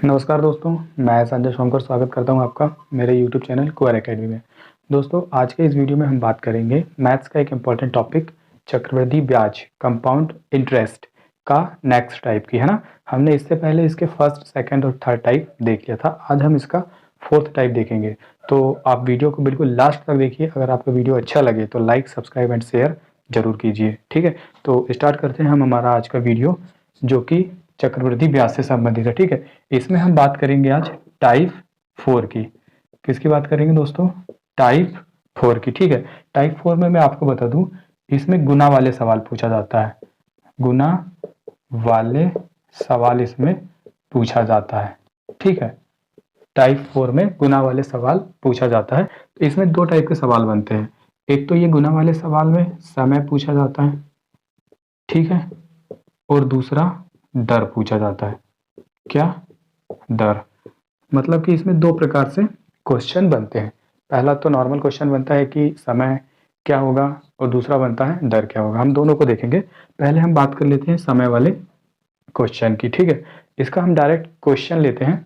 नमस्कार दोस्तों, मैं संजय सोमकर स्वागत करता हूं आपका मेरे YouTube चैनल क्वेर एकेडमी में। दोस्तों, आज के इस वीडियो में हम बात करेंगे मैथ्स का एक इम्पॉर्टेंट टॉपिक चक्रवृद्धि ब्याज कंपाउंड इंटरेस्ट का नेक्स्ट टाइप की, है ना। हमने इससे पहले इसके फर्स्ट, सेकंड और थर्ड टाइप देख लिया था। आज हम इसका फोर्थ टाइप देखेंगे। तो आप वीडियो को बिल्कुल लास्ट तक देखिए। अगर आपको वीडियो अच्छा लगे तो लाइक, सब्सक्राइब एंड शेयर जरूर कीजिए, ठीक है। तो स्टार्ट करते हैं हम हमारा आज का वीडियो, जो कि चक्रवृद्धि ब्याज से संबंधित है, ठीक है। इसमें हम बात करेंगे आज टाइप 4 की। किसकी बात करेंगे दोस्तों? टाइप 4 की, ठीक है। टाइप 4 में मैं आपको बता दूं, इसमें गुना वाले सवाल पूछा जाता है। गुना वाले सवाल इसमें पूछा जाता है, ठीक है। टाइप 4 में गुना वाले सवाल पूछा जाता है। तो इसमें दो टाइप के सवाल बनते हैं। एक तो ये गुना वाले सवाल में समय पूछा जाता है, ठीक है, और दूसरा दर पूछा जाता है। क्या? दर। मतलब कि इसमें दो प्रकार से क्वेश्चन बनते हैं। पहला तो नॉर्मल क्वेश्चन बनता है कि समय क्या होगा, और दूसरा बनता है दर क्या होगा। हम दोनों को देखेंगे। पहले हम बात कर लेते हैं समय वाले क्वेश्चन की, ठीक है। इसका हम डायरेक्ट क्वेश्चन लेते हैं,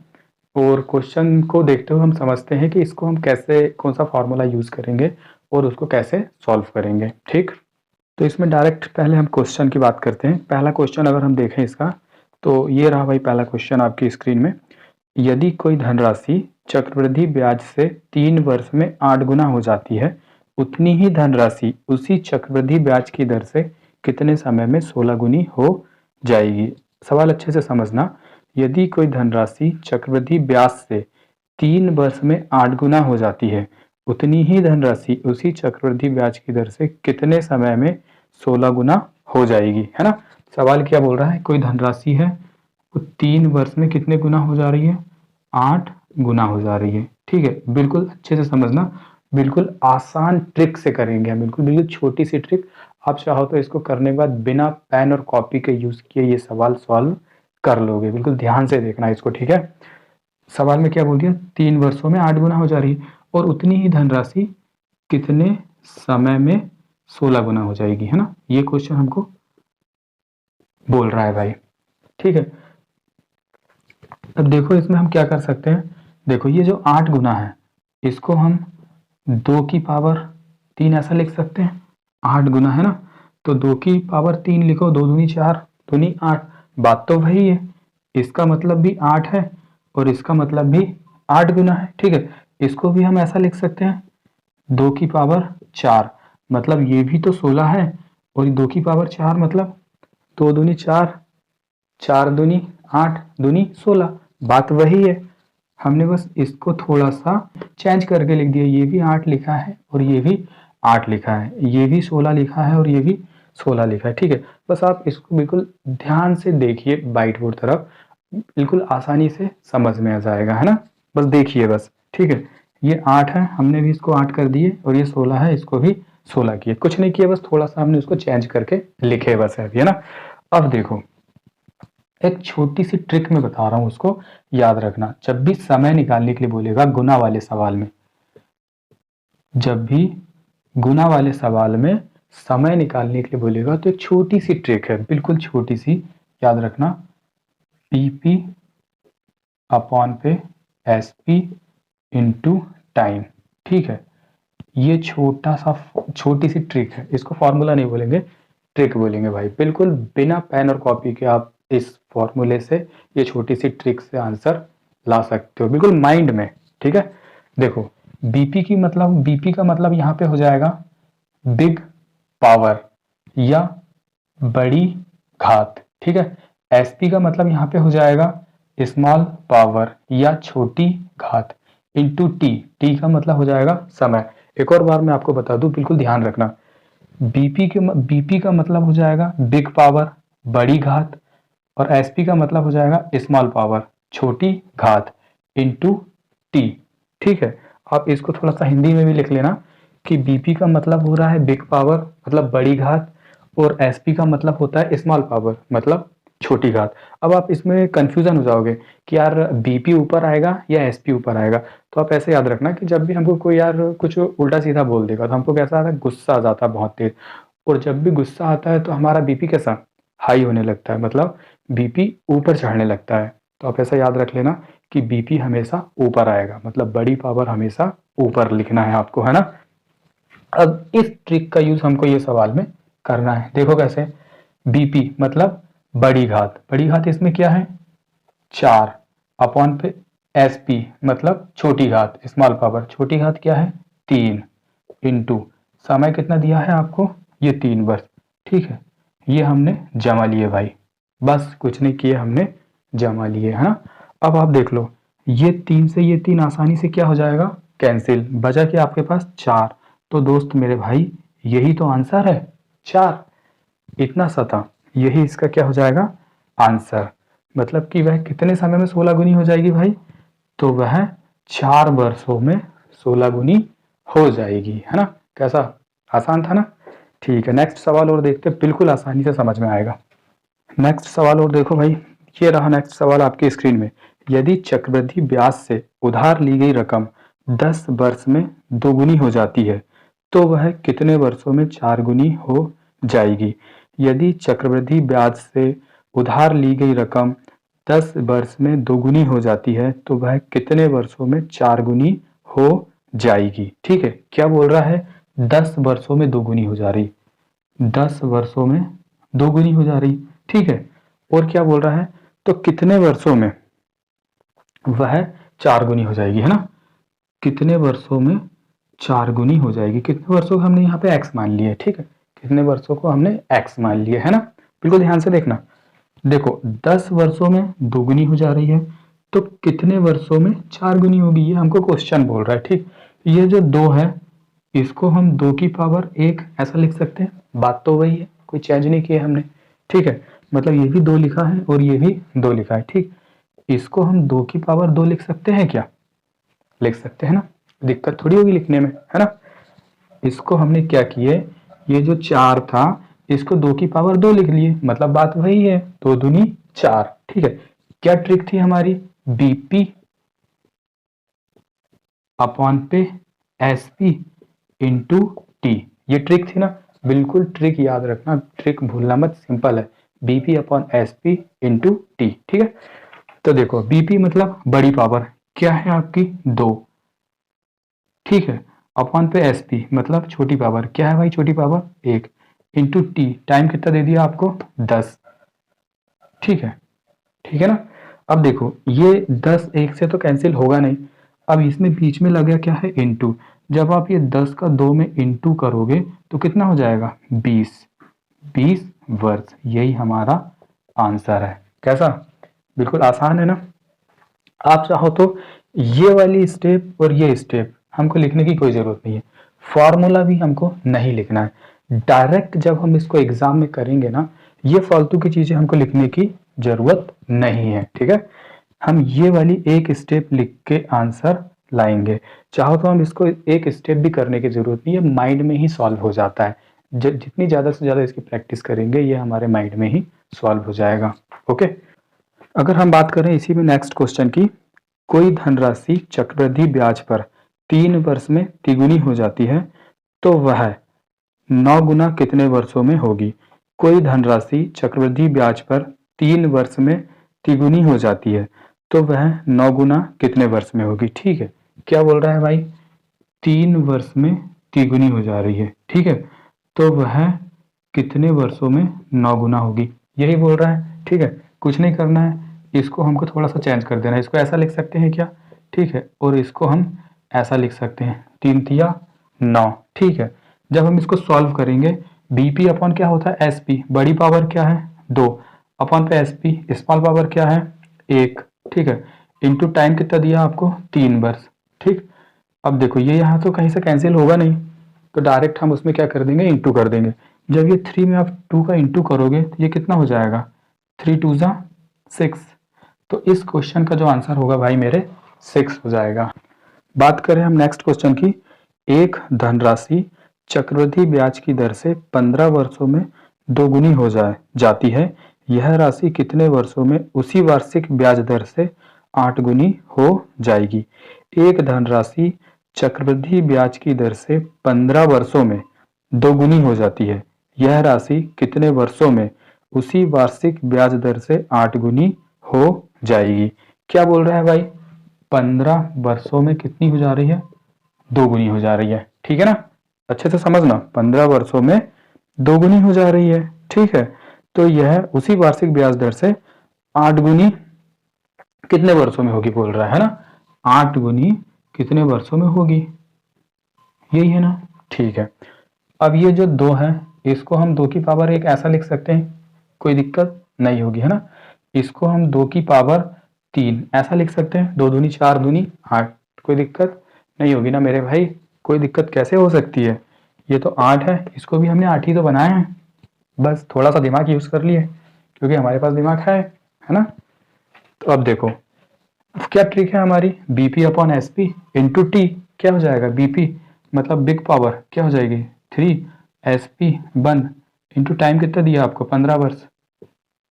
और क्वेश्चन को देखते हुए हम समझते हैं कि इसको हम कैसे, कौन सा फॉर्मूला यूज करेंगे और उसको कैसे सॉल्व करेंगे, ठीक। तो इसमें डायरेक्ट पहले हम क्वेश्चन की बात करते हैं। पहला क्वेश्चन अगर हम देखें इसका, तो ये रहा भाई पहला क्वेश्चन आपकी स्क्रीन में। यदि कोई धनराशि चक्रवृद्धि ब्याज से 3 वर्ष में 8 गुना हो जाती है, उतनी ही धनराशि उसी चक्रवृद्धि ब्याज की दर से कितने समय में 16 गुनी हो जाएगी। सवाल अच्छे से समझना। यदि कोई धनराशि चक्रवृद्धि ब्याज से 3 वर्ष में 8 गुना हो जाती है, उतनी ही धनराशि उसी चक्रवृद्धि ब्याज की दर से कितने समय में 16 गुना हो जाएगी, है ना। सवाल क्या बोल रहा है? कोई धनराशि है, वो 3 वर्ष में कितने गुना हो जा रही है? 8 गुना हो जा रही है, ठीक है। बिल्कुल अच्छे से समझना। बिल्कुल आसान ट्रिक से करेंगे हम, बिल्कुल बिल्कुल छोटी सी ट्रिक। आप चाहो तो इसको करने के बाद बिना पेन और कॉपी के यूज किए ये सवाल सॉल्व कर लोगे। बिल्कुल ध्यान से देखना इसको, ठीक है। सवाल में क्या बोल दिया? 3 वर्षों में 8 गुना हो जा रही है, और उतनी ही धनराशि कितने समय में 16 गुना हो जाएगी, है ना। ये क्वेश्चन हमको बोल रहा है भाई, ठीक है। अब देखो इसमें हम क्या कर सकते हैं। देखो ये जो 8 गुना है, इसको हम 2 की पावर 3 ऐसा लिख सकते हैं। 8 गुना है ना, तो 2 की पावर 3 लिखो। 2 दूनी 4, दूनी 8। बात तो वही है। इसका मतलब भी 8 है, और इसका मतलब भी 8 गुना है, ठीक है। इसको भी हम ऐसा लिख सकते हैं, 2 की पावर 4, मतलब ये भी तो 16 है, और 2 की पावर 4 मतलब 2 दूनी 4, 4 दूनी 8, दूनी 16। बात वही है। हमने बस इसको थोड़ा सा चेंज करके लिख दिया। ये भी 8 लिखा है और ये भी 8 लिखा है, ये भी 16 लिखा है और ये भी 16 लिखा है, ठीक है। बस आप इसको बिल्कुल ध्यान से देखिए व्हाइट बोर्ड तरफ, बिल्कुल आसानी से समझ में आ जाएगा, है ना। बस देखिए बस, ठीक है। ये 8 है, हमने भी इसको 8 कर दिए, और ये 16 है, इसको भी 16 किए। कुछ नहीं किया, बस थोड़ा सा हमने उसको चेंज करके लिखे बस है, है ना। अब देखो, एक छोटी सी ट्रिक मैं बता रहा हूं, उसको याद रखना। जब भी समय निकालने के लिए बोलेगा गुना वाले सवाल में, जब भी गुना वाले सवाल में समय निकालने के लिए बोलेगा, तो एक छोटी सी ट्रिक है, बिल्कुल छोटी सी, याद रखना। पीपी अपॉन पे एसपी इंटू टाइम, ठीक है। ये छोटी सी ट्रिक है, इसको फॉर्मूला नहीं बोलेंगे, ट्रिक बोलेंगे भाई। बिल्कुल बिना पेन और कॉपी के आप इस फॉर्मूले से, ये छोटी सी ट्रिक से आंसर ला सकते हो, बिल्कुल माइंड में, ठीक है। देखो, बीपी का मतलब यहाँ पे हो जाएगा बिग पावर या बड़ी घात, ठीक है। एसपी का मतलब यहाँ पे हो जाएगा स्मॉल पावर या छोटी घात, इंटू टी। टी का मतलब हो जाएगा समय। एक और बार मैं आपको बता दूं, बिल्कुल ध्यान रखना। बीपी का मतलब हो जाएगा बिग पावर, बड़ी घात, और एसपी का मतलब हो जाएगा स्मॉल पावर, छोटी घात, इंटू टी, ठीक है। आप इसको थोड़ा सा हिंदी में भी लिख लेना कि बीपी का मतलब हो रहा है बिग पावर मतलब बड़ी घात, और एसपी का मतलब होता है स्मॉल पावर मतलब छोटी घात। अब आप इसमें कंफ्यूजन हो जाओगे कि यार बीपी ऊपर आएगा या एसपी ऊपर आएगा। तो आप ऐसे याद रखना कि जब भी हमको कोई यार कुछ उल्टा सीधा बोल देगा, तो हमको कैसा आता है? गुस्सा आ जाता है बहुत तेज। और जब भी गुस्सा आता है तो हमारा बीपी कैसा? हाई होने लगता है, मतलब बीपी ऊपर चढ़ने लगता है। तो आप ऐसा याद रख लेना कि बीपी हमेशा ऊपर आएगा, मतलब बड़ी पावर हमेशा ऊपर लिखना है आपको, है ना। अब इस ट्रिक का यूज हमको ये सवाल में करना है। देखो कैसे, बीपी मतलब बड़ी घात, बड़ी घात इसमें क्या है 4 अपॉन पे एसपी मतलब छोटी घात स्मॉल पावर, छोटी घात क्या है 3 इंटू समय कितना दिया है आपको ये 3 वर्ष। ठीक है, ये हमने जमा लिए भाई, बस कुछ नहीं किए हमने, जमा लिए, है ना। अब आप देख लो ये 3 से ये 3 आसानी से क्या हो जाएगा कैंसिल, बचा कि आपके पास 4। तो दोस्त मेरे भाई यही तो आंसर है 4, इतना सा था, यही इसका क्या हो जाएगा आंसर। मतलब कि वह कितने समय में 16 गुनी हो जाएगी भाई, तो वह 4 वर्षों में 16 गुनी हो जाएगी, है ना। कैसा आसान था ना। ठीक है, नेक्स्ट सवाल और देखते हैं, बिल्कुल आसानी से समझ में आएगा। नेक्स्ट सवाल और देखो भाई, ये रहा नेक्स्ट सवाल आपकी स्क्रीन में। यदि चक्रवृद्धि ब्याज से उधार ली गई रकम 10 वर्ष में दोगुनी हो जाती है तो वह कितने वर्षों में 4 गुनी हो जाएगी। यदि चक्रवृद्धि ब्याज से उधार ली गई रकम 10 वर्ष में दोगुनी हो जाती है तो वह कितने वर्षों में 4 गुनी हो जाएगी। ठीक है, क्या बोल रहा है 10 वर्षों में दोगुनी हो जा रही, 10 वर्षों में दोगुनी हो जा रही। ठीक है, और क्या बोल रहा है तो कितने वर्षों में वह 4 गुनी हो जाएगी, है ना। कितने वर्षों में 4 गुनी हो जाएगी, कितने वर्षों को हमने यहाँ पे x मान लिया है। ठीक है, कितने वर्षों को हमने x मान लिया है ना। बिल्कुल ध्यान से देखना, देखो 10 वर्षों में दोगुनी हो जा रही है तो कितने वर्षों में 4 गुनी होगी, ये हमको क्वेश्चन बोल रहा है। ठीक, ये जो 2 है इसको हम 2 की पावर 1 ऐसा लिख सकते हैं, बात तो वही है, कोई चेंज नहीं किया हमने। ठीक है, मतलब ये भी 2 लिखा है और ये भी 2 लिखा है। ठीक, इसको हम 2 की पावर 2 लिख सकते हैं क्या, लिख सकते हैं ना, दिक्कत थोड़ी होगी लिखने में, है ना। इसको हमने क्या किए, ये जो 4 था इसको 2 की पावर 2 लिख लिए, मतलब बात वही है, 2 दूनी 4। ठीक है, क्या ट्रिक थी हमारी, बीपी अपॉन पे एसपी इंटू टी, ये ट्रिक थी ना। बिल्कुल ट्रिक याद रखना, ट्रिक भूलना मत, सिंपल है, BP upon SP into T. ठीक है, तो देखो बीपी मतलब बड़ी पावर क्या है आपकी 2, ठीक है, अपॉन पे एसपी मतलब छोटी पावर क्या है भाई छोटी पावर 1, इंटू टी टाइम कितना दे दिया आपको 10। ठीक है, ठीक है ना। अब देखो ये 10 1 से तो कैंसिल होगा नहीं, अब इसमें बीच में लग गया क्या है इंटू, जब आप ये 10 का 2 में इंटू करोगे तो कितना हो जाएगा 20 वर्ष, यही हमारा आंसर है। कैसा, बिल्कुल आसान है ना। आप चाहो तो ये वाली स्टेप और ये स्टेप हमको लिखने की कोई जरूरत नहीं है, फॉर्मूला भी हमको नहीं लिखना है, डायरेक्ट जब हम इसको एग्जाम में करेंगे ना ये फालतू की चीजें हमको लिखने की जरूरत नहीं है। ठीक है, हम ये वाली एक स्टेप लिख के आंसर लाएंगे, चाहो तो हम इसको एक स्टेप भी करने की जरूरत नहीं है, माइंड में ही सॉल्व हो जाता है। जितनी ज्यादा से ज्यादा इसकी प्रैक्टिस करेंगे ये हमारे माइंड में ही सॉल्व हो जाएगा। ओके, अगर हम बात करें इसी में नेक्स्ट क्वेश्चन की, कोई धनराशि चक्रवृद्धि ब्याज पर 3 वर्ष में तिगुनी हो जाती है तो वह 9 गुना कितने वर्षों में होगी। कोई धनराशि चक्रवृद्धि ब्याज पर 3 वर्ष में तिगुनी हो जाती है तो वह 9 गुना कितने वर्ष में होगी। ठीक है, क्या बोल रहा है भाई 3 वर्ष में तिगुनी हो जा रही है, ठीक है, तो वह कितने वर्षों में 9 गुना होगी, यही बोल रहा है। ठीक है, कुछ नहीं करना है, इसको हमको थोड़ा सा चेंज कर देना है, इसको ऐसा लिख सकते हैं क्या, ठीक है, और इसको हम ऐसा लिख सकते हैं 3 तिया 9। ठीक है, जब हम इसको सॉल्व करेंगे बीपी अपॉन क्या होता है एसपी, बड़ी पावर क्या है 2 अपॉन पे एसपी स्मॉल पावर क्या है 1। ठीक है, इंटू टाइम कितना दिया आपको 3 वर्ष। ठीक, अब देखो ये यहाँ तो कहीं से कैंसिल होगा नहीं तो डायरेक्ट हम उसमें क्या कर देंगे इंटू कर देंगे, जब ये 3 में आप 2 का इंटू करोगे तो ये कितना हो जाएगा 3 2 जा 6, तो इस क्वेश्चन का जो आंसर होगा भाई मेरे 6 हो जाएगा। बात करें हम नेक्स्ट क्वेश्चन की, एक धनराशि चक्रवृद्धि ब्याज की दर से 15 वर्षों में दोगुनी हो जाती है, यह राशि कितने वर्षों में उसी वार्षिक ब्याज दर से 8 गुनी हो जाएगी। एक धनराशि चक्रवृद्धि ब्याज की दर से 15 वर्षों में दोगुनी हो जाती है, यह राशि कितने वर्षों में उसी वार्षिक ब्याज दर से 8 गुनी हो जाएगी। क्या बोल रहा है भाई, 15 वर्षों में कितनी हो जा रही है, दोगुनी हो जा रही है। ठीक है ना, अच्छे से समझना, 15 वर्षों में दोगुनी हो जा रही है। ठीक है, तो यह उसी वार्षिक ब्याज दर से 8 गुनी कितने वर्षों में होगी बोल रहा है ना, 8 गुनी कितने वर्षों में होगी, यही है ना। ठीक है, अब ये जो 2 है इसको हम 2 की पावर 1 ऐसा लिख सकते हैं, कोई दिक्कत नहीं होगी है ना। इसको हम 2 की पावर 3 ऐसा लिख सकते हैं, 2 दूनी 4 दूनी 8, कोई दिक्कत नहीं होगी ना मेरे भाई। कोई दिक्कत कैसे हो सकती है, ये तो 8 है, इसको भी हमने 8 ही तो बनाया है, बस थोड़ा सा दिमाग यूज कर लिए क्योंकि हमारे पास दिमाग है ना। तो अब देखो क्या ट्रिक है हमारी, BP upon SP into T, क्या हो जाएगा, बीपी मतलब बिग पावर क्या हो जाएगी 3, एसपी 1 इंटू टाइम कितना दिया आपको 15 वर्ष।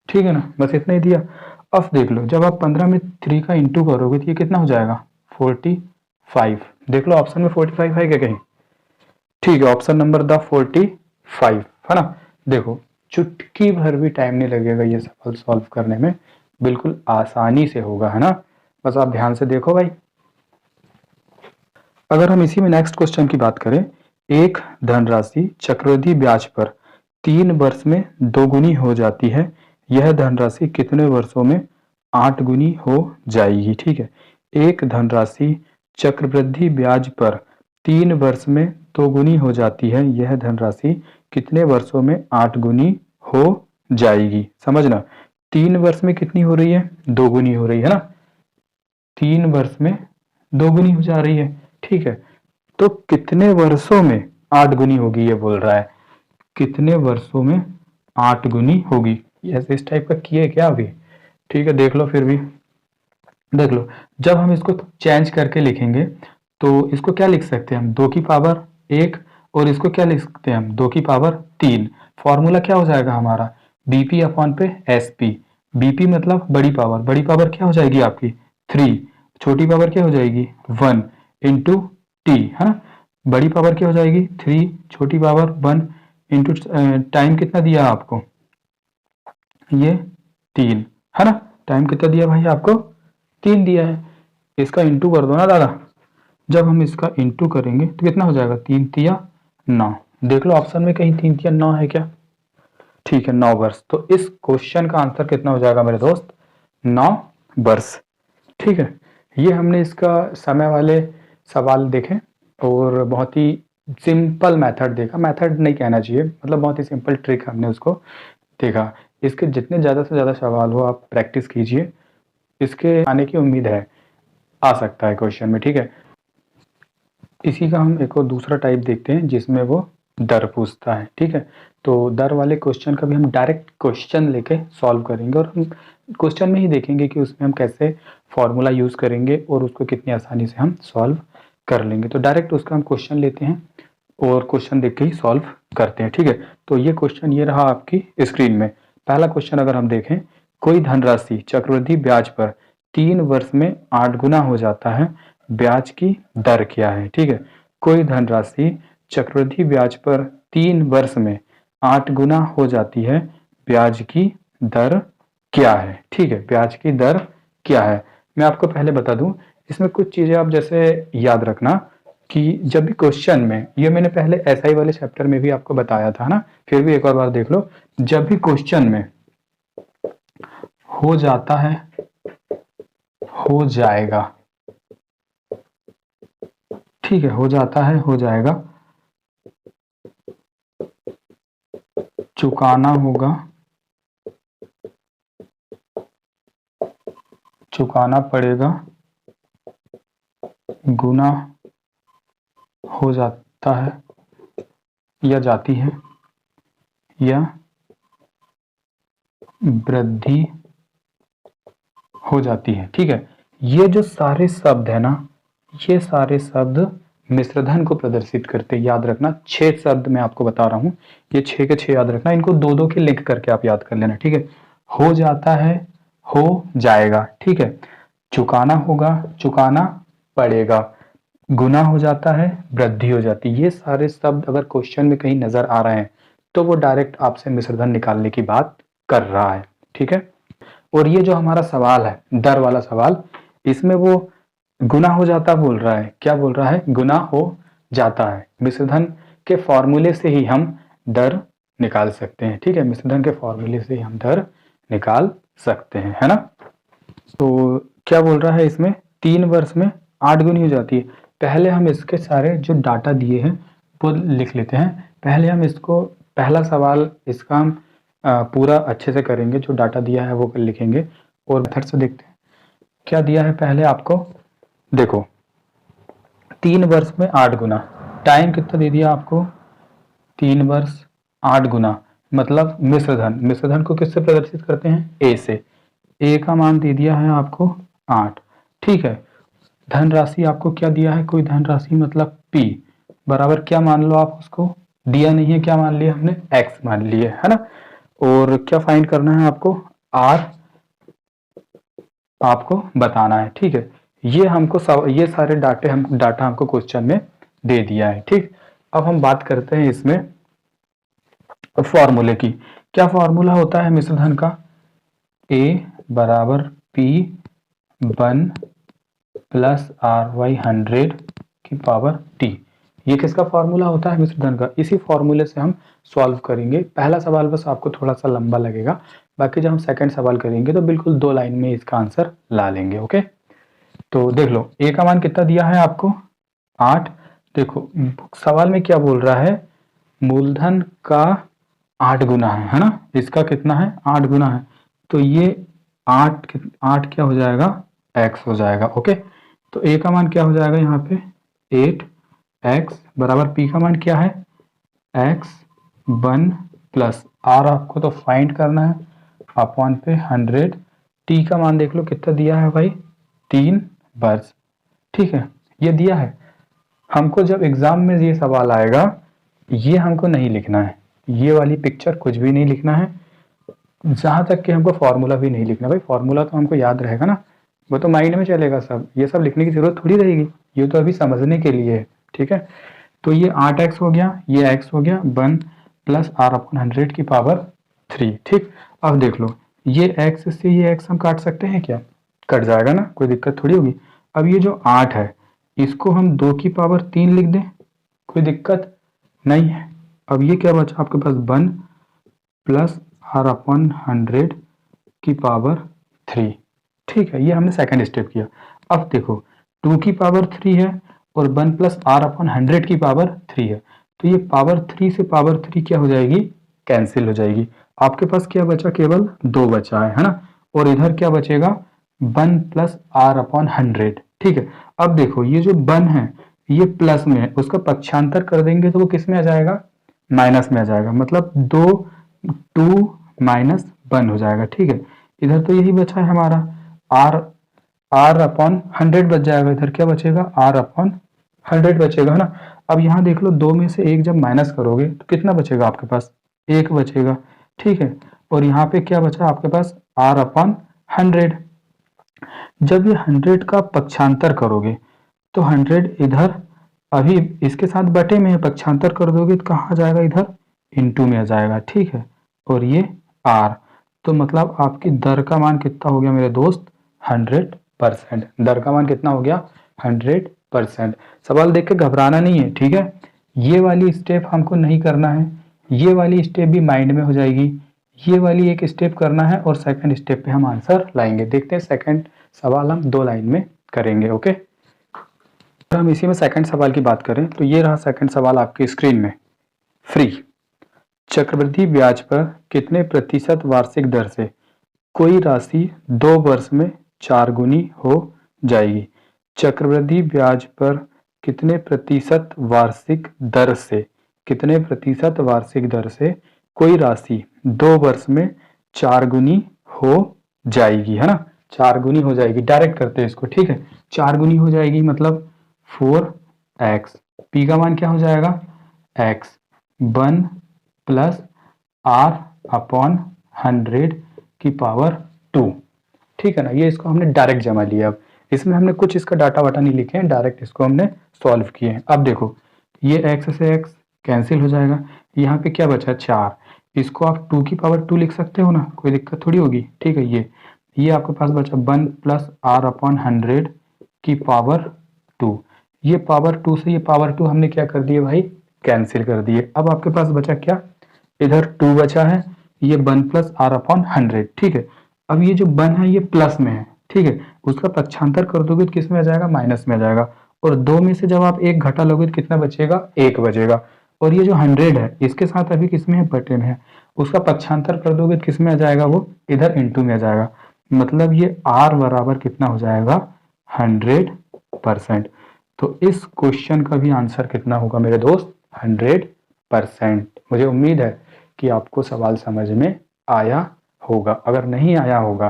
ठीक है ना, बस इतना ही दिया। अब देख लो जब आप 15 में 3 का इंटू करोगे तो ये कितना हो जाएगा 45। देख लो ऑप्शन में 45 है क्या कहीं, ठीक है, ऑप्शन नंबर द 45 है ना। देखो चुटकी भर भी टाइम नहीं लगेगा ये सवाल सॉल्व करने में, बिल्कुल आसानी से होगा है ना, बस आप ध्यान से देखो भाई। अगर हम इसी में नेक्स्ट क्वेश्चन की बात करें, एक धनराशि चक्रवृद्धि ब्याज पर 3 वर्ष में दोगुनी हो जाती है, यह धनराशि कितने वर्षों में 8 गुनी हो जाएगी। ठीक है, एक धनराशि चक्रवृद्धि ब्याज पर 3 वर्ष में दोगुनी हो जाती है, यह धनराशि कितने वर्षों में 8 गुनी हो जाएगी। समझना, 3 वर्ष में कितनी हो रही है, दोगुनी हो रही है ना, 3 वर्ष में दोगुनी हो जा रही है। ठीक है, तो कितने वर्षों में 8 गुनी होगी ये बोल रहा है, कितने वर्षों में 8 गुनी होगी, ऐसे इस टाइप का किए क्या अभी। ठीक है, देख लो फिर भी देख लो, जब हम इसको चेंज करके लिखेंगे तो इसको क्या लिख सकते हैं हम 2 की पावर 1, और इसको क्या लिख सकते हैं हम 2 की पावर 3। फॉर्मूला क्या हो जाएगा हमारा, बीपी अपॉन पे एसपी, बीपी मतलब बड़ी पावर क्या हो जाएगी आपकी 3, छोटी पावर क्या हो जाएगी 1 इंटू टी है ना। बड़ी पावर क्या हो जाएगी 3, छोटी पावर 1 इंटू टाइम कितना दिया आपको, ये 3 है ना। टाइम कितना दिया भाई आपको 3 दिया है, इसका इंटू कर दो ना दादा। जब हम इसका इंटू करेंगे तो कितना हो जाएगा 3 तिया 9, देख लो ऑप्शन में कहीं 3 तिया 9 है क्या। ठीक है, 9 वर्ष, तो इस क्वेश्चन का आंसर कितना हो जाएगा मेरे दोस्त 9 वर्ष। ठीक है, ये हमने इसका समय वाले सवाल देखे और बहुत ही सिंपल मेथड देखा, मेथड नहीं कहना चाहिए, मतलब बहुत ही सिंपल ट्रिक हमने उसको देखा। इसके जितने ज़्यादा से ज़्यादा सवाल हो आप प्रैक्टिस कीजिए, इसके आने की उम्मीद है, आ सकता है क्वेश्चन में। ठीक है, इसी का हम एक और दूसरा टाइप देखते हैं जिसमें वो दर पूछता है। ठीक है, तो दर वाले क्वेश्चन का भी हम डायरेक्ट क्वेश्चन लेके सॉल्व करेंगे और हम क्वेश्चन में ही देखेंगे कि उसमें हम कैसे फॉर्मूला यूज करेंगे और उसको कितनी आसानी से हम सॉल्व कर लेंगे। तो डायरेक्ट उसका हम क्वेश्चन लेते हैं और क्वेश्चन देख के ही सॉल्व करते हैं। ठीक है, तो ये क्वेश्चन ये रहा आपकी स्क्रीन में। पहला क्वेश्चन अगर हम देखें, कोई धनराशि चक्रवृद्धि ब्याज पर 3 वर्ष में 8 गुना हो जाता है, ब्याज की दर क्या है। ठीक है, कोई धनराशि चक्रवृद्धि ब्याज पर 3 वर्ष में 8 गुना हो जाती है, ब्याज की दर क्या है। ठीक है, ब्याज की दर क्या है, मैं आपको पहले बता दूं, इसमें कुछ चीजें आप जैसे याद रखना कि जब भी क्वेश्चन में, ये मैंने पहले एसआई वाले चैप्टर में भी आपको बताया था ना, फिर भी एक और बार देख लो, जब भी क्वेश्चन में हो जाता है, हो जाएगा, ठीक है, हो जाता है, हो जाएगा, चुकाना होगा, चुकाना पड़ेगा, गुना हो जाता है या जाती है, या वृद्धि हो जाती है। ठीक है, ये जो सारे शब्द है ना, ये सारे शब्द मिश्रधन को प्रदर्शित करते हैं, याद रखना 6 शब्द मैं आपको बता रहा हूं, ये 6 के 6 याद रखना, इनको 2-2 के लिंक करके आप याद कर लेना। ठीक है, हो जाता है, हो जाएगा, ठीक है, चुकाना होगा, चुकाना पड़ेगा, गुना हो जाता है, वृद्धि हो जाती है, ये सारे शब्द अगर क्वेश्चन में कहीं नजर आ रहे हैं तो वो डायरेक्ट आपसे मिश्रधन निकालने की बात कर रहा है। ठीक है, और ये जो हमारा सवाल है दर वाला सवाल, इसमें वो गुना हो जाता बोल रहा है। क्या बोल रहा है? गुना हो जाता है। मिश्रधन के फॉर्मूले से ही हम दर निकाल सकते हैं। ठीक है, मिश्रधन के फॉर्मूले से ही हम दर निकाल सकते हैं, है ना। तो क्या बोल रहा है इसमें? 3 वर्ष में 8 गुनी हो जाती है। पहले हम इसके सारे जो डाटा दिए हैं वो लिख लेते हैं। पहले हम इसको पहला सवाल इसका हम पूरा अच्छे से करेंगे, जो डाटा दिया है वो लिखेंगे और मेथड से देखते हैं क्या दिया है। पहले आपको देखो 3 वर्ष में 8 गुना, टाइम कितना दे दिया आपको? 3 वर्ष 8 गुना, मतलब मिश्रधन। मिश्रधन को किससे प्रदर्शित करते हैं? ए से। ए का मान दे दिया है आपको 8। ठीक है, धनराशि आपको क्या दिया है? कोई धनराशि मतलब पी बराबर क्या मान लो आप उसको? दिया नहीं है, क्या मान लिया हमने? एक्स मान लिए, है ना। और क्या फाइंड करना है आपको? आर आपको बताना है। ठीक है, ये हमको ये सारे डाटा हमको क्वेश्चन में दे दिया है। ठीक, अब हम बात करते हैं इसमें फॉर्मूले की। क्या फॉर्मूला होता है मिश्रधन का? ए बराबर पी 1 प्लस आर वाई 100 की पावर टी। ये किसका फॉर्मूला होता है? मिश्रधन का। इसी फॉर्मूले से हम सॉल्व करेंगे। पहला सवाल बस आपको थोड़ा सा लंबा लगेगा, बाकी जब हम सेकंड सवाल करेंगे तो बिल्कुल 2 लाइन में इसका आंसर ला लेंगे। ओके, तो देख लो ए का मान कितना दिया है आपको? 8। देखो सवाल में क्या बोल रहा है? मूलधन का 8 गुना है ना। इसका कितना है? 8 गुना है। तो ये 8 क्या हो जाएगा? एक्स हो जाएगा। ओके, तो ए का मान क्या हो जाएगा यहाँ पे? 8x बराबर पी का मान क्या है? x 1 प्लस आर आपको तो फाइंड करना है अपॉन पे 100। टी का मान देख लो कितना दिया है भाई? 3 वर्ष। ठीक है, ये दिया है हमको। जब एग्जाम में ये सवाल आएगा, ये हमको नहीं लिखना है, ये वाली पिक्चर कुछ भी नहीं लिखना है, जहां तक कि हमको फॉर्मूला भी नहीं लिखना। भाई फॉर्मूला तो हमको याद रहेगा ना, वो तो माइंड में चलेगा सब, ये सब लिखने की जरूरत थोड़ी रहेगी, ये तो अभी समझने के लिए है। ठीक है, तो ये 8x हो गया, ये x हो गया 1 प्लस आर अपॉन 100 की पावर 3। ठीक, अब देख लो ये x से ये x हम काट सकते हैं क्या? कट जाएगा ना, कोई दिक्कत थोड़ी होगी। अब ये जो 8 है इसको हम 2 की पावर 3 लिख दें, कोई दिक्कत नहीं है। अब ये क्या बचा आपके पास? 1 प्लस आर अपॉन 100 की पावर 3। ठीक है, ये हमने सेकंड स्टेप किया। अब देखो 2 की पावर 3 है और 1 प्लस आर अपॉन 100 की पावर 3 है, तो ये पावर 3 से पावर 3 क्या हो जाएगी? कैंसिल हो जाएगी। आपके पास क्या बचा? केवल 2 बचा है ना। और इधर क्या बचेगा? 1 प्लस आर अपॉन 100। ठीक है, अब देखो ये जो 1 है ये प्लस में है, उसका पक्षांतर कर देंगे तो वो किस में आ जाएगा? माइनस में आ जाएगा, मतलब 2 माइनस 1 हो जाएगा। ठीक है, इधर तो यही बचा है हमारा आर अपॉन 100 बच जाएगा। इधर क्या बचेगा? आर अपॉन 100 बचेगा, है ना। अब यहाँ देख लो 2 में से 1 जब माइनस करोगे तो कितना बचेगा आपके पास? 1 बचेगा। ठीक है, और यहाँ पे क्या बचा आपके पास? Are upon 100। जब ये 100 का पक्षांतर करोगे तो 100 इधर अभी इसके साथ बटे में है, पक्षांतर कर दोगे तो कहाँ जाएगा? इधर इनटू में आ जाएगा। ठीक है, और ये आर, तो मतलब आपकी दर का मान कितना हो गया मेरे दोस्त? 100%। दर का मान कितना हो गया? 100%। सवाल देख के घबराना नहीं है, ठीक है। ये वाली स्टेप हमको नहीं करना है, ये वाली स्टेप भी माइंड में हो जाएगी, ये वाली एक स्टेप करना है और सेकंड स्टेप पे हम आंसर लाएंगे। देखते हैं सेकंड सवाल हम 2 लाइन में करेंगे। ओके, तो हम इसी में सेकंड सवाल की बात करें तो ये रहा सेकंड सवाल आपकी स्क्रीन में। फ्री चक्रवृद्धि ब्याज पर कितने प्रतिशत वार्षिक दर से कोई राशि 2 वर्ष में 4 गुनी हो जाएगी? चक्रवृद्धि ब्याज पर कितने प्रतिशत वार्षिक दर से, कितने प्रतिशत वार्षिक दर से कोई राशि 2 वर्ष में 4 गुनी हो जाएगी, है ना। 4 गुनी हो जाएगी, डायरेक्ट करते हैं इसको। ठीक है, 4 गुनी हो जाएगी मतलब 4x। पी का मान क्या हो जाएगा? x 1 प्लस आर अपॉन 100 की पावर 2। ठीक है ना, ये इसको हमने डायरेक्ट जमा लिया। अब इसमें हमने कुछ इसका डाटा वाटा नहीं लिखे हैं, डायरेक्ट इसको हमने सॉल्व किए हैं। अब देखो ये x से x कैंसिल हो जाएगा, यहाँ पे क्या बचा? 4। इसको आप 2 की पावर 2 लिख सकते हो ना, कोई दिक्कत थोड़ी होगी। ठीक है, ये आपके पास बचा 1 प्लस आर अपॉन 100 की पावर 2। ये पावर 2 से ये पावर 2 हमने क्या कर दिए भाई, कैंसिल कर दिए। अब आपके पास बचा क्या, इधर 2 बचा है, ये 1 प्लस आर अपॉन 100, ठीक है। अब ये जो 1 है ये प्लस में है, ठीक है, उसका पक्षांतर कर दोगे तो किस में आ जाएगा, माइनस में आ जाएगा। और 2 में से जब आप 1 घटा लोगे तो कितना बचेगा, 1 बचेगा। और ये जो 100 है इसके साथ अभी किस में है, बटे में है, उसका पक्षांतर कर दोगे तो किस में आ जाएगा, वो इधर इंटू में आ जाएगा। मतलब ये R बराबर कितना हो जाएगा, 100%। तो इस क्वेश्चन का भी आंसर कितना होगा मेरे दोस्त, 100%। मुझे उम्मीद है कि आपको सवाल समझ में आया होगा। अगर नहीं आया होगा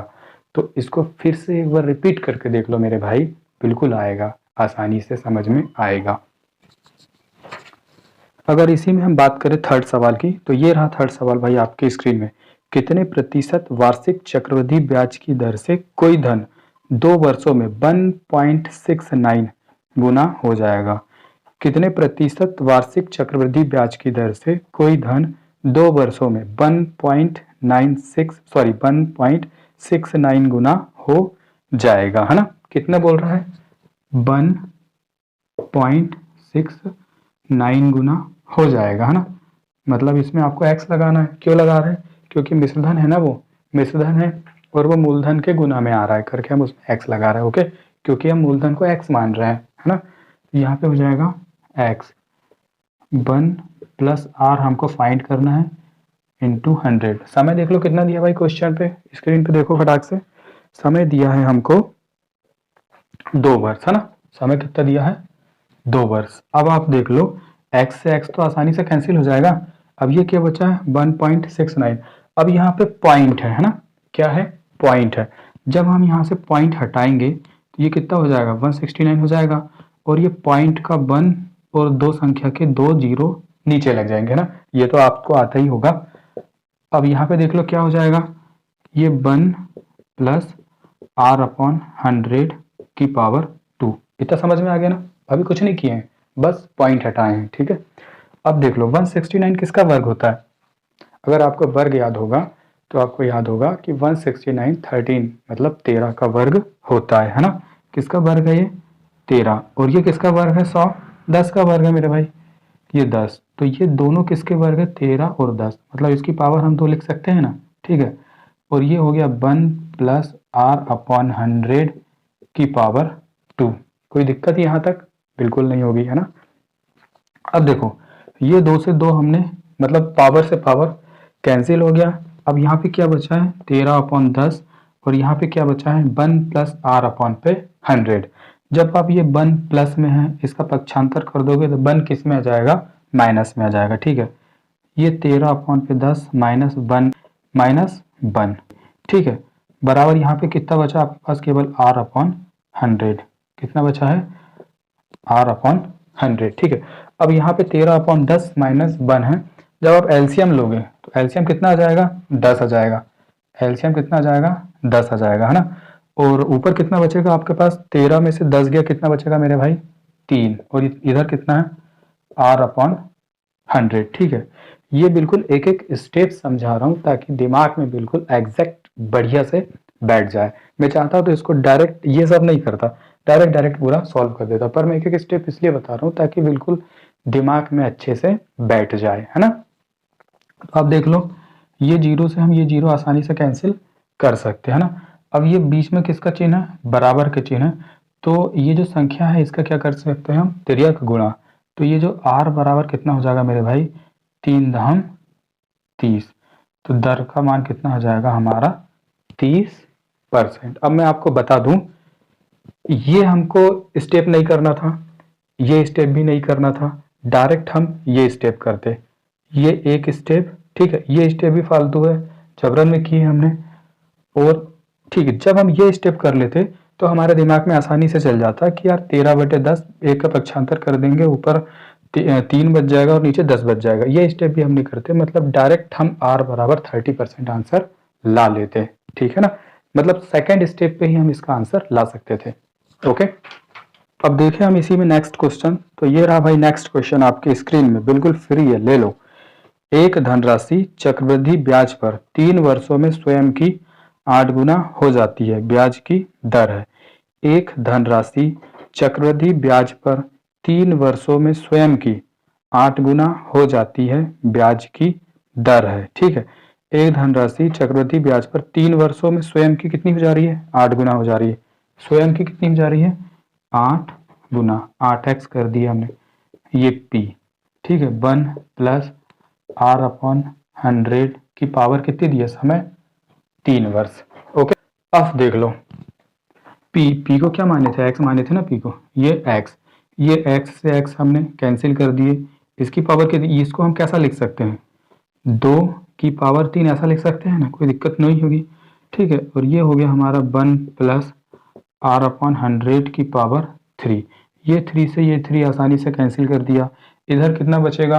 तो इसको फिर से एक बार रिपीट करके देख लो मेरे भाई, बिल्कुल आएगा, आसानी से समझ में आएगा। अगर इसी में हम बात करें थर्ड सवाल की, तो ये रहा थर्ड सवाल भाई आपके स्क्रीन में। कितने प्रतिशत वार्षिक चक्रवृद्धि ब्याज की दर से कोई धन 2 वर्षों में 1.69 गुना हो जाएगा। कितने प्रतिशत वार्षिक चक्रवृद्धि ब्याज की दर से कोई धन 2 वर्षों में 1.69 गुना हो जाएगा, है ना। कितना बोल रहा है, 1.69 गुना हो जाएगा, है ना। मतलब इसमें आपको x लगाना है। क्यों लगा रहे हैं, क्योंकि मिश्रधन है ना, वो मिश्रधन है और वो मूलधन के गुना में आ रहा है करके हम उसमें x लगा रहे हैं। ओके, क्योंकि हम मूलधन को x मान रहे हैं, है ना। यहाँ पे हो जाएगा x 1 प्लस आर हमको फाइंड करना है इंटू 100। समय देख लो कितना दिया भाई क्वेश्चन पे, स्क्रीन पे देखो फटाक से। समय दिया है हमको 2 वर्ष, है ना। समय कितना दिया है, 2 वर्ष। अब आप देख लो x से x तो आसानी से कैंसिल हो जाएगा। अब ये क्या बचा है, 1.69। अब यहाँ पे पॉइंट है ना, क्या है, पॉइंट है। जब हम यहाँ से पॉइंट हटाएंगे तो ये कितना हो जाएगा, 169 हो जाएगा। और ये पॉइंट का 1 और 2 संख्या के 2 जीरो नीचे लग जाएंगे ना, ये तो आपको आता ही होगा। अब यहाँ पे देख लो क्या हो जाएगा, ये 1 प्लस आर अपॉन 100 की पावर 2। इतना समझ में आ गया ना। अभी कुछ नहीं किए हैं, बस पॉइंट हटाए हैं, ठीक है। अब देख लो 169 किसका वर्ग होता है। अगर आपको वर्ग याद होगा तो आपको याद होगा कि 169 13 मतलब 13 का वर्ग होता है ना। किसका वर्ग है ये, 13। और ये किसका वर्ग है, 100, 10 का वर्ग है मेरे भाई, ये 10। तो ये दोनों किसके वर्ग है, 13 और 10, मतलब इसकी पावर हम 2 लिख सकते हैं ना, ठीक है। और ये हो गया 1 प्लस आर अपॉन 100 की पावर 2। कोई दिक्कत यहाँ तक, बिल्कुल नहीं होगी, है ना। अब देखो ये 2 से 2 हमने मतलब पावर से पावर कैंसिल हो गया। अब यहाँ पे क्या बचा है, 13 अपॉन 10, और यहाँ पे क्या बचा है, 1 प्लस आर अपॉन पे 100। जब आप ये 1 प्लस में है इसका पक्षांतर कर दोगे तो 1 किस में आ जाएगा, माइनस में आ जाएगा, ठीक है। ये 13 अपॉन पे 10 माइनस 1, ठीक है, बराबर यहाँ पे कितना बचा आपके पास, केवल आर अपॉन 100। कितना बचा है, आर अपॉन 100, ठीक है। अब यहाँ पे 13 अपॉन 10 माइनस 1 है। जब आप एलसीएम लोगे तो एलसीएम कितना आ जाएगा, 10 आ जाएगा। एलसीएम कितना आ जाएगा, 10 आ जाएगा, है ना। और ऊपर कितना बचेगा आपके पास, 13 में से 10 गया, कितना बचेगा मेरे भाई, 3। और इधर कितना है, आर अपॉन 100, ठीक है। ये बिल्कुल एक एक स्टेप समझा रहा हूँ ताकि दिमाग में बिल्कुल एग्जैक्ट बढ़िया से बैठ जाए। मैं चाहता हूँ तो इसको डायरेक्ट ये सब नहीं करता, डायरेक्ट पूरा सॉल्व कर देता, पर मैं एक एक स्टेप इसलिए बता रहा हूँ ताकि बिल्कुल दिमाग में अच्छे से बैठ जाए, है ना। तो आप देख लो ये जीरो से हम ये जीरो आसानी से कैंसिल कर सकते हैं ना। अब ये बीच में किसका चिन्ह है, बराबर के चिन्ह है। तो ये जो संख्या है इसका क्या कर सकते हैं हम, तिर्यक गुणा। तो ये जो r बराबर कितना हो जाएगा मेरे भाई, 3 दहम 30। तो दर का मान कितना हो जाएगा हमारा, 30%। अब मैं आपको बता दूं, ये हमको स्टेप नहीं करना था, ये स्टेप भी नहीं करना था, डायरेक्ट हम ये स्टेप करते, ये एक स्टेप, ठीक है। ये स्टेप भी फालतू है, जबरन में किए हमने। और ठीक है, जब हम ये स्टेप कर लेते तो हमारे दिमाग में आसानी से चल जाता कि यार 13/10 एक का पक्षांतर कर देंगे, ऊपर 3 बच जाएगा और नीचे 10 बच जाएगा। ये स्टेप भी हम नहीं करते, मतलब डायरेक्ट हम r बराबर 30% आंसर ला लेते, ठीक है ना। मतलब सेकेंड स्टेप पे ही हम इसका आंसर ला सकते थे। ओके, अब देखें हम इसी में नेक्स्ट क्वेश्चन। तो ये रहा भाई नेक्स्ट क्वेश्चन आपके स्क्रीन में, बिल्कुल फ्री है, ले लो। एक धनराशि चक्रवृद्धि ब्याज पर 3 वर्षों में स्वयं की 8 गुना हो जाती है, ब्याज की दर है। एक धनराशि चक्रवृद्धि ब्याज पर 3 वर्षों में स्वयं की 8 गुना हो जाती है, ब्याज की दर है। ठीक है, एक धनराशि चक्रवृद्धि ब्याज पर 3 वर्षों में स्वयं की कितनी हो जा रही है? 8 गुना हो जा रही है। स्वयं की कितनी हो जा रही है? 8 गुना, 8x कर दिया हमने, ये p। ठीक है, 1 प्लस r अपॉन 100 की पावर कितनी दी है? समय 3 वर्ष। ओके, अब देख लो p को क्या माने थे? x माने थे ना p को, ये x से x हमने कैंसिल कर दिए। इसकी पावर कितनी? इसको हम कैसा लिख सकते हैं? 2 की पावर 3 ऐसा लिख सकते हैं ना, कोई दिक्कत नहीं होगी। ठीक है, और ये हो गया हमारा 1 प्लस r अपॉन 100 की पावर 3। ये 3 से ये 3 आसानी से कैंसिल कर दिया। इधर कितना बचेगा?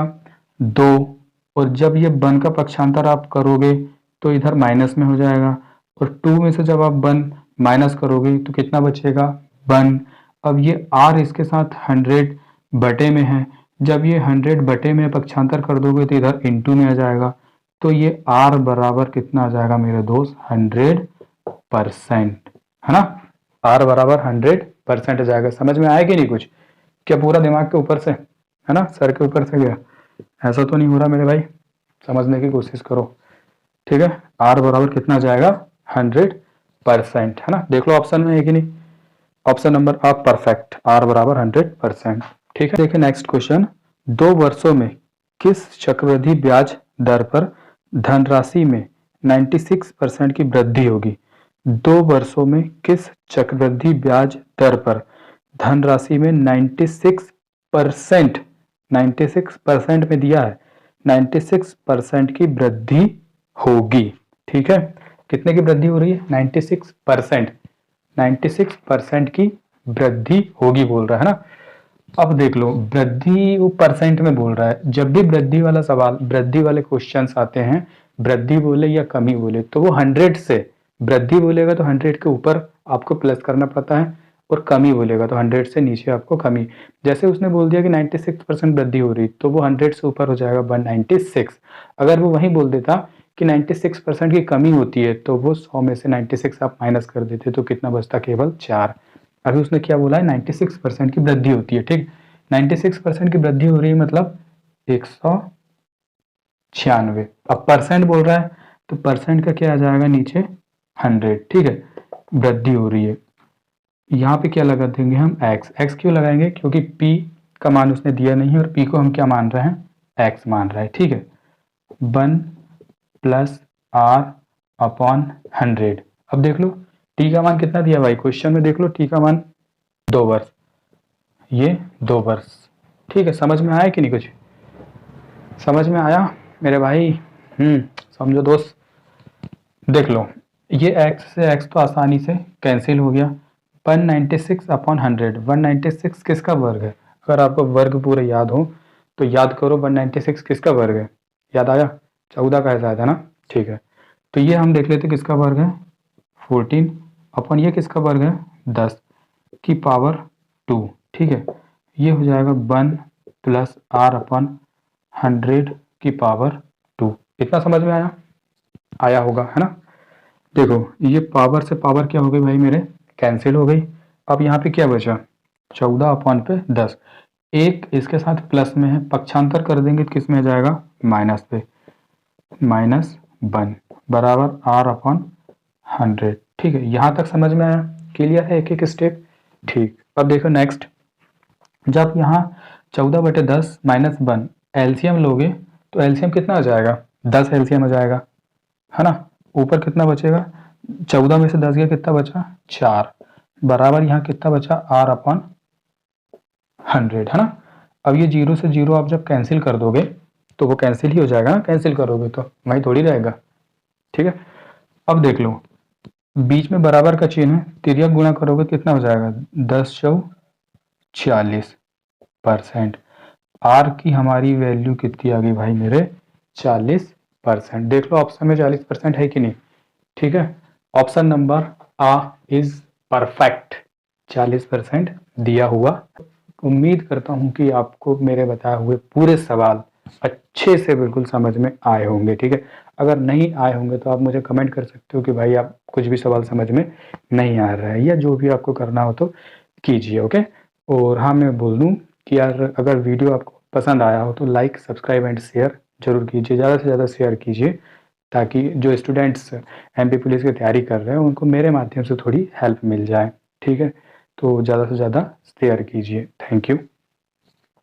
2। और जब ये 1 का पक्षांतर आप करोगे तो इधर माइनस में हो जाएगा, और 2 में से जब आप 1 माइनस करोगे तो कितना बचेगा? 1। अब ये r इसके साथ 100 बटे में है, जब ये 100 बटे में पक्षांतर कर दोगे तो इधर इंटू में आ जाएगा, तो ये r बराबर कितना आ जाएगा मेरे दोस्त? 100%, है ना। r बराबर 100% आ जाएगा। समझ में आया कि नहीं कुछ? क्या पूरा दिमाग के ऊपर से, है ना, सर के ऊपर से गया? ऐसा तो नहीं हो रहा मेरे भाई, समझने की कोशिश करो। ठीक है, r बराबर कितना आ जाएगा? 100%, है ना। देख लो ऑप्शन में है कि नहीं? ऑप्शन नंबर आप परफेक्ट, r बराबर 100%। ठीक है, देखिए नेक्स्ट क्वेश्चन। 2 वर्षों में किस चक्रवृद्धि ब्याज दर पर धनराशि में 96% की वृद्धि होगी? 2 वर्षों में किस चक्रवृद्धि ब्याज दर पर धनराशि में 96% में दिया है, 96% की वृद्धि होगी। ठीक है, कितने की वृद्धि हो रही है? 96%, 96% की वृद्धि होगी बोल रहा है ना। अब देख लो, वृद्धि वो परसेंट में बोल रहा है। जब भी वृद्धि वाला सवाल, वृद्धि वाले क्वेश्चंस आते हैं, वृद्धि बोले या कमी बोले, तो वो 100 से, वृद्धि बोलेगा तो 100 के ऊपर आपको प्लस करना पड़ता है, और कमी बोलेगा तो 100 से नीचे आपको कमी। जैसे उसने बोल दिया कि 96% वृद्धि हो रही, तो वो 100 से ऊपर हो जाएगा 196। अगर वो वहीं बोल देता कि 96% की कमी होती है, तो वो 100 में से 96 आप माइनस कर देते, तो कितना बचता? केवल 4। अभी उसने क्या बोला है? 96% की वृद्धि होती है। ठीक, 96% की वृद्धि हो रही है मतलब 196। अब परसेंट बोल रहा है तो परसेंट का क्या आ जाएगा नीचे? 100। ठीक है, वृद्धि हो रही है। यहाँ पे क्या लगा देंगे हम? x क्यों लगाएंगे? क्योंकि p का मान उसने दिया नहीं है, और p को हम क्या मान रहे हैं? x मान रहे हैं। ठीक है, 1 प्लस r अपॉन 100। अब देख लो t का मान कितना दिया भाई? क्वेश्चन में देख लो, t का मान 2 वर्ष, ये 2 वर्ष। ठीक है, समझ में आया कि नहीं कुछ? समझ में आया मेरे भाई? समझो दोस्त। देख लो, ये x से x तो आसानी से कैंसिल हो गया। 196 अपॉन 100, 196 किसका वर्ग है? अगर आपको वर्ग पूरे याद हो तो याद करो, 196 किसका वर्ग है? याद आया? 14 का ऐसा आया था ना। ठीक है, तो ये हम देख लेते किसका वर्ग है? 14 अपॉन ये किसका वर्ग है? 10 की पावर 2। ठीक है, ये हो जाएगा 1 प्लस r अपॉन 100 की पावर 2। इतना समझ में आया? आया होगा, है ना। देखो, ये पावर से पावर क्या हो गई भाई मेरे? कैंसिल हो गई। अब यहाँ पे क्या बचा? 14 अपॉन पे 10। एक इसके साथ प्लस में है, पक्षांतर कर देंगे तो किस में आ जाएगा? माइनस पे, -1 बराबर r अपॉन 100। ठीक है, यहाँ तक समझ में आया? क्लियर है एक एक स्टेप? ठीक, अब देखो नेक्स्ट। जब यहाँ 14/10 -1 एलसीएम लोगे तो एलसीएम कितना आ जाएगा? 10 एलसीएम आ जाएगा, है ना। ऊपर कितना बचेगा? 14 में से 10 गया, कितना बचा? 4 बराबर यहाँ कितना बचा? r अपॉन 100, है ना। अब ये 0 से 0 आप जब कैंसिल कर दोगे तो वो कैंसिल ही हो जाएगा ना, कैंसिल करोगे तो वहीं थोड़ी रहेगा। ठीक है, अब देख लो, बीच में बराबर का चिन्ह है, तिर्यक गुणा करोगे कितना हो जाएगा? 10 × 40%। आर की हमारी वैल्यू कितनी आ गई भाई मेरे? 40%। देख लो ऑप्शन में 40% है कि नहीं? ठीक है, ऑप्शन नंबर आ इज परफेक्ट, 40% दिया हुआ। उम्मीद करता हूं कि आपको मेरे बताए हुए पूरे सवाल अच्छे से बिल्कुल समझ में आए होंगे। ठीक है, अगर नहीं आए होंगे तो आप मुझे कमेंट कर सकते हो कि भाई आप कुछ भी सवाल समझ में नहीं आ रहा है, या जो भी आपको करना हो तो कीजिए। ओके। और हाँ, मैं बोल दूँ कि यार अगर वीडियो आपको पसंद आया हो तो लाइक, सब्सक्राइब एंड शेयर जरूर कीजिए, ज़्यादा से ज़्यादा शेयर कीजिए, ताकि जो स्टूडेंट्स एमपी पुलिस की तैयारी कर रहे हैं उनको मेरे माध्यम से थोड़ी हेल्प मिल जाए। ठीक है, तो ज़्यादा से ज़्यादा शेयर कीजिए। Thank you.